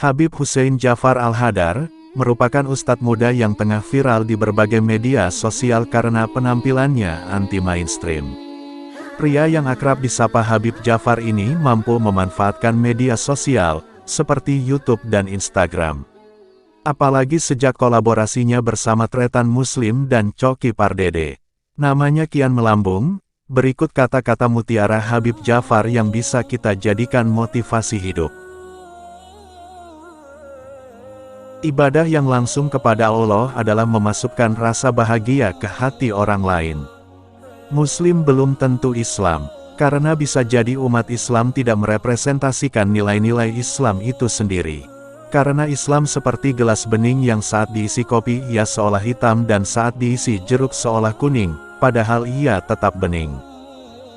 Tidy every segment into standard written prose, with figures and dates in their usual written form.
Habib Hussein Jafar Al-Hadar, merupakan ustadz muda yang tengah viral di berbagai media sosial karena penampilannya anti-mainstream. Pria yang akrab disapa Habib Jafar ini mampu memanfaatkan media sosial, seperti YouTube dan Instagram. Apalagi sejak kolaborasinya bersama Tretan Muslim dan Coki Pardede. Namanya kian melambung, berikut kata-kata mutiara Habib Jafar yang bisa kita jadikan motivasi hidup. Ibadah yang langsung kepada Allah adalah memasukkan rasa bahagia ke hati orang lain. Muslim belum tentu Islam, karena bisa jadi umat Islam tidak merepresentasikan nilai-nilai Islam itu sendiri. Karena Islam seperti gelas bening yang saat diisi kopi ia seolah hitam dan saat diisi jeruk seolah kuning, padahal ia tetap bening.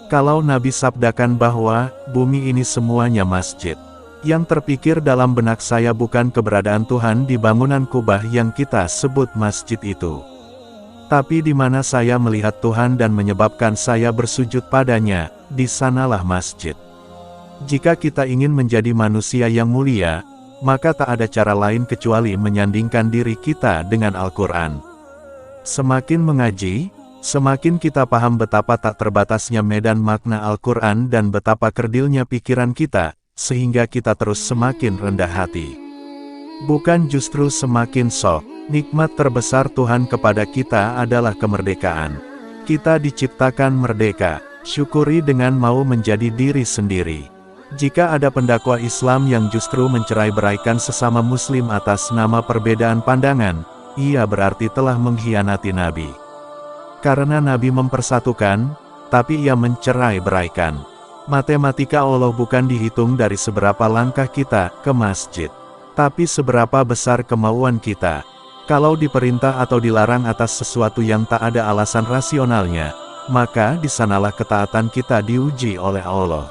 Kalau Nabi sabdakan bahwa, bumi ini semuanya masjid. Yang terpikir dalam benak saya bukan keberadaan Tuhan di bangunan kubah yang kita sebut masjid itu. Tapi di mana saya melihat Tuhan dan menyebabkan saya bersujud padanya, di sanalah masjid. Jika kita ingin menjadi manusia yang mulia, maka tak ada cara lain kecuali menyandingkan diri kita dengan Al-Quran. Semakin mengaji, semakin kita paham betapa tak terbatasnya medan makna Al-Quran dan betapa kerdilnya pikiran kita, sehingga kita terus semakin rendah hati. Bukan justru semakin sok. Nikmat terbesar Tuhan kepada kita adalah kemerdekaan. Kita diciptakan merdeka, syukuri dengan mau menjadi diri sendiri. Jika ada pendakwa Islam yang justru mencerai-beraikan sesama Muslim atas nama perbedaan pandangan, ia berarti telah mengkhianati Nabi. Karena Nabi mempersatukan, tapi ia mencerai-beraikan. Matematika Allah bukan dihitung dari seberapa langkah kita ke masjid, tapi seberapa besar kemauan kita. Kalau diperintah atau dilarang atas sesuatu yang tak ada alasan rasionalnya, maka di sanalah ketaatan kita diuji oleh Allah.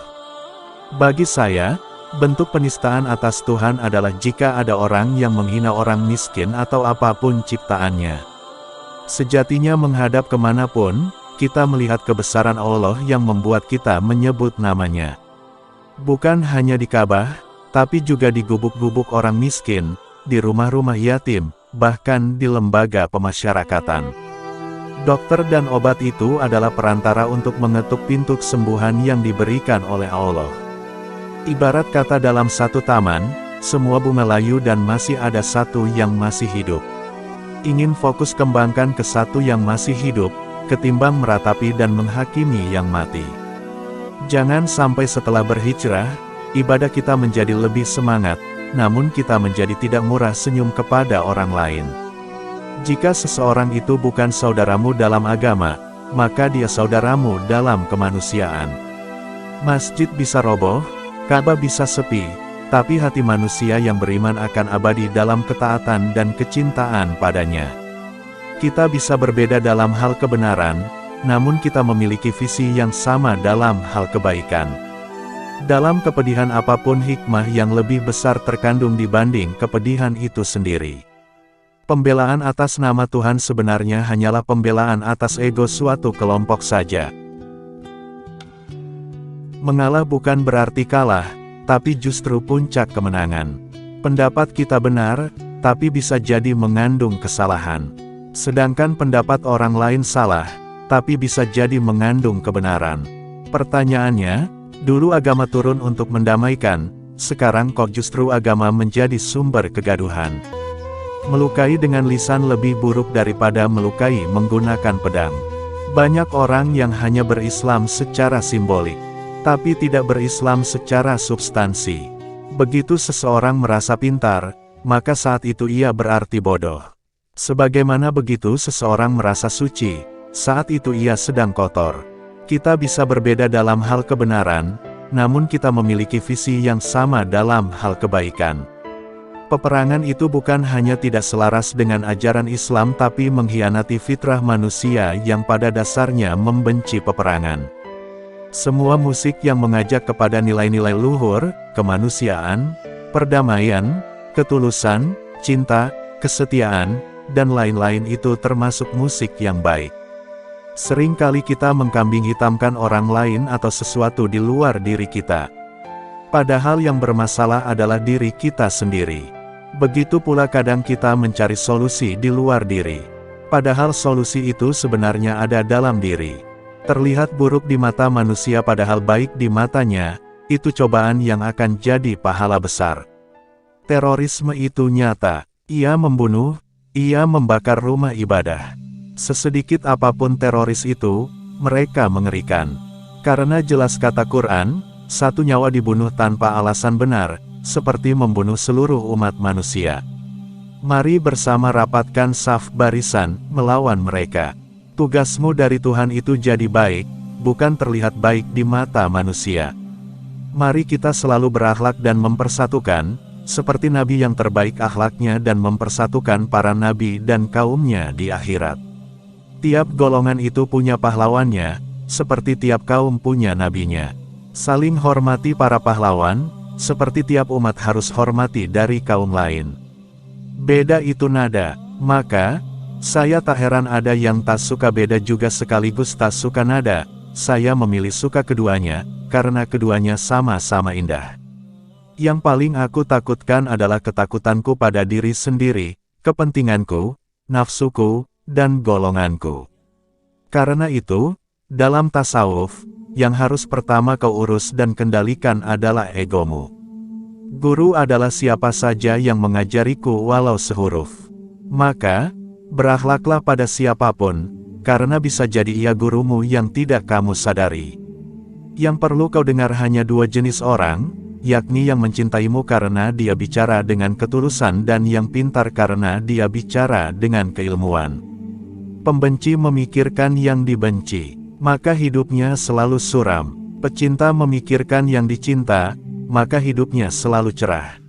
Bagi saya, bentuk penistaan atas Tuhan adalah jika ada orang yang menghina orang miskin atau apapun ciptaannya. Sejatinya menghadap kemanapun, kita melihat kebesaran Allah yang membuat kita menyebut namanya. Bukan hanya di Ka'bah, tapi juga di gubuk-gubuk orang miskin, di rumah-rumah yatim, bahkan di lembaga pemasyarakatan. Dokter dan obat itu adalah perantara untuk mengetuk pintu kesembuhan yang diberikan oleh Allah. Ibarat kata dalam satu taman, semua bunga layu dan masih ada satu yang masih hidup. Ingin fokus kembangkan ke satu yang masih hidup, ketimbang meratapi dan menghakimi yang mati. Jangan sampai setelah berhijrah, ibadah kita menjadi lebih semangat, namun kita menjadi tidak murah senyum kepada orang lain. Jika seseorang itu bukan saudaramu dalam agama, maka dia saudaramu dalam kemanusiaan. Masjid bisa roboh, Ka'bah bisa sepi, tapi hati manusia yang beriman akan abadi dalam ketaatan dan kecintaan padanya. Kita bisa berbeda dalam hal kebenaran, namun kita memiliki visi yang sama dalam hal kebaikan. Dalam kepedihan apapun hikmah yang lebih besar terkandung dibanding kepedihan itu sendiri. Pembelaan atas nama Tuhan sebenarnya hanyalah pembelaan atas ego suatu kelompok saja. Mengalah bukan berarti kalah, tapi justru puncak kemenangan. Pendapat kita benar, tapi bisa jadi mengandung kesalahan. Sedangkan pendapat orang lain salah, tapi bisa jadi mengandung kebenaran. Pertanyaannya, dulu agama turun untuk mendamaikan, sekarang kok justru agama menjadi sumber kegaduhan. Melukai dengan lisan lebih buruk daripada melukai menggunakan pedang. Banyak orang yang hanya berislam secara simbolik, tapi tidak berislam secara substansi. Begitu seseorang merasa pintar, maka saat itu ia berarti bodoh. Sebagaimana begitu seseorang merasa suci, saat itu ia sedang kotor. Kita bisa berbeda dalam hal kebenaran, namun kita memiliki visi yang sama dalam hal kebaikan. Peperangan itu bukan hanya tidak selaras dengan ajaran Islam tapi mengkhianati fitrah manusia yang pada dasarnya membenci peperangan. Semua musik yang mengajak kepada nilai-nilai luhur, kemanusiaan, perdamaian, ketulusan, cinta, kesetiaan, dan lain-lain itu termasuk musik yang baik. Seringkali kita mengkambing hitamkan orang lain atau sesuatu di luar diri kita. Padahal yang bermasalah adalah diri kita sendiri. Begitu pula kadang kita mencari solusi di luar diri. Padahal solusi itu sebenarnya ada dalam diri. Terlihat buruk di mata manusia padahal baik di matanya, itu cobaan yang akan jadi pahala besar. Terorisme itu nyata. Ia membunuh, ia membakar rumah ibadah. Sesedikit apapun teroris itu, mereka mengerikan. Karena jelas kata Quran, satu nyawa dibunuh tanpa alasan benar, seperti membunuh seluruh umat manusia. Mari bersama rapatkan saf barisan, melawan mereka. Tugasmu dari Tuhan itu jadi baik, bukan terlihat baik di mata manusia. Mari kita selalu berakhlak dan mempersatukan, seperti Nabi yang terbaik akhlaknya dan mempersatukan para Nabi dan kaumnya di akhirat. Tiap golongan itu punya pahlawannya, seperti tiap kaum punya nabinya. Saling hormati para pahlawan, seperti tiap umat harus hormati dari kaum lain. Beda itu nada, maka, saya tak heran ada yang tak suka beda juga sekaligus tak suka nada. Saya memilih suka keduanya, karena keduanya sama-sama indah. Yang paling aku takutkan adalah ketakutanku pada diri sendiri, kepentinganku, nafsuku, dan golonganku. Karena itu, dalam tasawuf, yang harus pertama kau urus dan kendalikan adalah egomu. Guru adalah siapa saja yang mengajariku walau sehuruf. Maka, berakhlaklah pada siapapun, karena bisa jadi ia gurumu yang tidak kamu sadari. Yang perlu kau dengar hanya dua jenis orang, yakni yang mencintaimu karena dia bicara dengan ketulusan dan yang pintar karena dia bicara dengan keilmuan. Pembenci memikirkan yang dibenci, maka hidupnya selalu suram. Pecinta memikirkan yang dicinta, maka hidupnya selalu cerah.